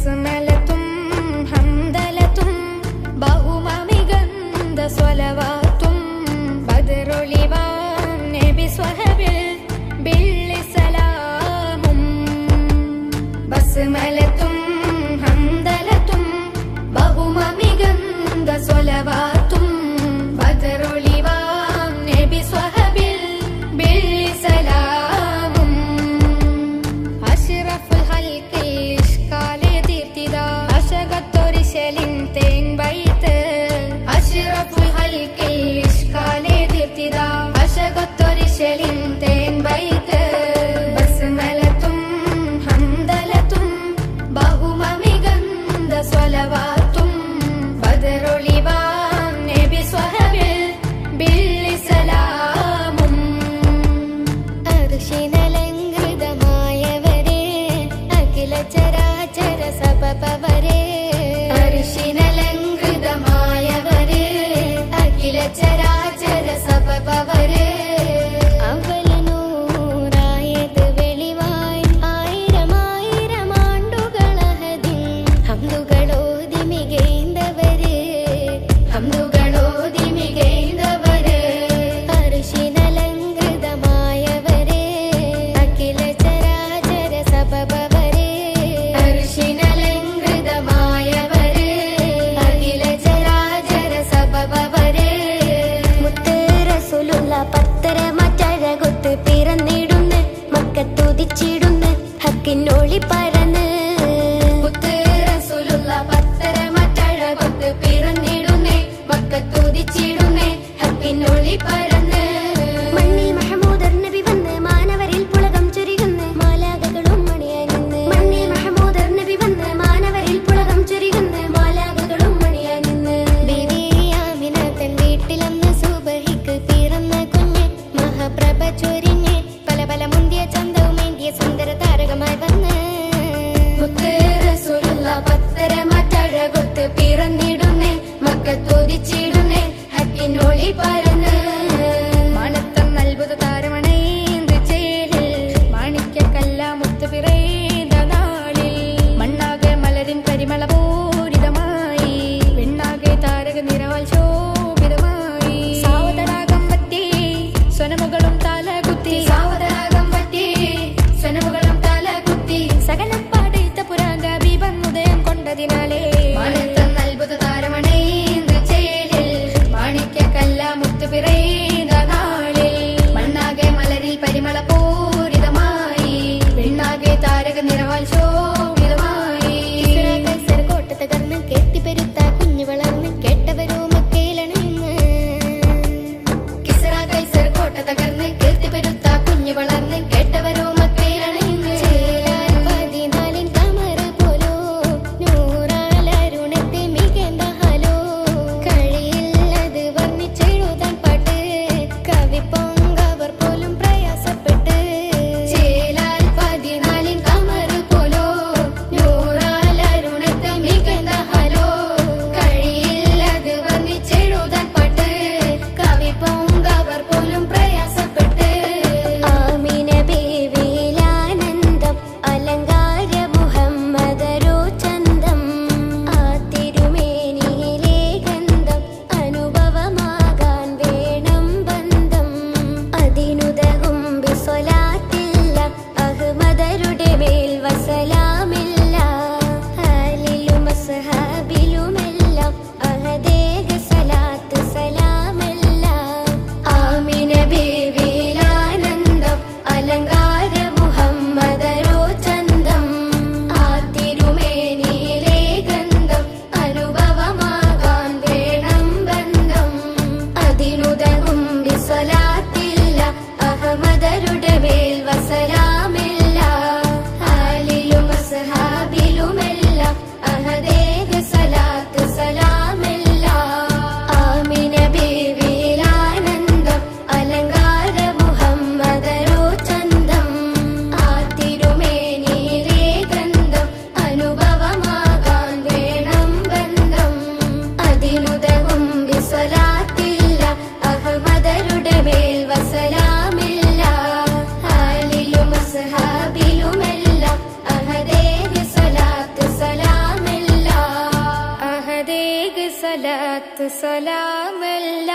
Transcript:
ബസ്മലത്തും ഹംദലത്തും ബഹുമമികന്ത സ്വലവാത്തും ബദറൊളിവാൻ നബി സ്വഹബിൽ ബില്ലി സലാമും ബസ്മലത്തും ഹംദലത്തും ബഹുമമികന്ത സ്വലവാത്തും ബദറൊളിവാൻ നബി സ്വഹബിൽ ബില്ലി സലാമും അഷ്റഫുൽ ഖൽഖിൽ ഇഷ്കാലെ തീർത്തിദാ അശകത്തൊരിശലിൻ തേൻ ബൈത്ത് അഷ്റഫുൽ ഖൽഖിൽ ഇഷ്കാലെ തീർത്തിദാ അശകത്തൊരിശലിൻ തേൻ ബൈത്ത് ബസ്മലത്തും ഹംദലത്തും ബഹുമമികന്ത സ്വലവാത്തും ബദറൊളിവാൻ നബി സ്വഹബിൽ ബില്ലി സലാമും അർശിനലങ്കൃതമായവരേ അഖില ചരാചര സബബവരേ അർശിനലങ്കൃതമായവരേ അഖില ചരാചര സബബവരേ അവലനൂറായത് വെളിവായി ആയിരമായിരം ആണ്ടുകളഹദിൻ ഹംദുകളോതി മികൈന്തവരേ ഹംദുകളോതി മികൈന്തവരേ അർശിനലങ്കൃതമായവരേ അഖില ചരാചര സബബവരേ അർശിനലങ്കൃതമായവരേ അഖില ചരാചര സബബവരേ മുത്ത് റസൂലുള്ള പത്തര മറ്റഴകൊത്ത് പിറന്നിടുന്ന് മക്കത്തുതിച്ചിടുന്ന് ഹക്കിനൊളി പരന്ന് മുത്ത് റസൂലുള്ള പത്തര മറ്റഴകൊത്ത് പിറന്നിടുന്നേ മക്കത്തുതിച്ചിടുന്നേ ഹക്കിനൊളി പരന്ന് മണ്ണിൽ മഹമൂദർ നബി വന്ന് മാനവരിൽ പുളകം ചൊരികുന്ന് മാലാഖകളും മണിയാനിന്ന് മണ്ണിൽ മഹമൂദർ നബി വന്ന് മാനവരിൽ പുളകം ചൊരികുന്ന് മാലാഖകളും മണിയാനിന്ന് ബീവി ആമിന തൻ വീട്ടിലന്ന് സുബഹിക്ക് പിറന്ന കുഞ്ഞ് മഹാപ്രഭ ചൊരിഞ്ഞ് പല പല മുന്തിയ ചന്തവുമേന്തിയ സുന്ദര താരകമായി വന്ന് മുത്ത് റസൂലുള്ള പത്തര മറ്റഴകൊത്ത് പിറന്നിടുന്നേ മക്കത്തുതിച്ചിടുന്നേ ഹക്കിനൊളി പരന്ന് മണത്തം അത്ഭുത താരമണൈന്ത് ചേലിൽ മാണിക്യക്കല്ല മുത്ത് പിറൈന്ത നാളിൽ മണ്ണാകെ മലരിൻ പരിമള പൂരിതമായി പെണ്ണാകെ താരക നിറവാൽ ശോഭിതമായി സാവതരാഗം പറ്റി സ്വനമുകളും തലകുത്തി സാവതരാഗം പറ്റി സ്വനമുകളും തലകുത്തി സകലം പാടിത്ത പുരാന്ത ബീബൻ ഉദയം കൊണ്ടതിനാലേ മണത്തം അത്ഭുത താരമണൈന്ത് ചേലിൽ മാണിക്യക്കല്ല മുത്ത് പിറൈന്ത നാളിൽ മണ്ണാകെ മലരിൽ പരിമള പൂരിതമായി പെണ്ണാകെ താരക നിറവാൽ ശോഭിതമായി കോട്ട തകർന്ന് കെട്ടിപ്പെരുത്ത കുഞ്ഞു വളർന്ന് കേട്ടവരോ മക്കയിലണിന്ന് കിസ്റ കൈസർ കോട്ട തകർന്ന് കീർത്തിപ്പെരുത്ത കുഞ്ഞു വളർന്ന് കേട്ടവരോ മക്കയിലണിന്ന് ചേലാൽ 14 കമർ പോലോ നൂറാലരുണത്തെ മികந்த ഹലോ കഴിയില്ലത് വർണ്ണിച്ചെഴുതാൻ പാട്ട് കവി പൊങ്കവർ പോലും പ്രയാസപ്പെട്ട് ചേലാൽ 14 കമർ പോലോ നൂറാലരുണത്തെ മികந்த ഹലോ കഴിയില്ലത് വർണ്ണിച്ചെഴുതാൻ പാട്ട് കവി പൊങ്കവർ പോലും പ്രയാസപ്പെട്ട് ആമിന ബീവിയിലാനന്ദം അലങ്കാര മുഹമ്മദരോ ചന്തം ആ തിരുമേനിയിലെ ഗന്ധം അനുഭവമാകാൻ വേണം ബന്ധം അതിനുതകും ബിസ്വലാത്തില്ല അഹ്മദരുടെ മേൽ വസലാമില്ല ആലിലും അസ്ഹാബിലുമെല്ലാം അഹദേക സലാത്ത് സലാമല്ല ആമിന ബീവിയിലാനന്ദം അലങ്കാര മുഹമ്മദരോ ചന്തം ആ തിരുമേനിയിലെ ഗന്ധം അനുഭവമാകാൻ വേണം ബന്ധം അതിനുതകും ബിസ്വലാത്തില്ല അഹ്മദരുടെ മേൽ വസലാമില്ല ആലിലും അസ്ഹാബിലുമെല്ലാം അഹദേക സലാത്ത് സലാമല്ല ആമിന ബീവിയിലാനന്ദം അലങ്കാര മുഹമ്മദരോ ചന്തം ആ തിരുമേനിയിലെ ഗന്ധം അനുഭവമാകാൻ വേണം ബന്ധം അതിനുതകും ബിസ്വലാത്തില്ല അഹ്മദരുടെ മേൽ വസലാമില്ല ആലിലും അസ്ഹാബിലുമെല്ലാം അഹദേക സലാത്ത് സലാം സ്വലാത്തു സലാമല്ല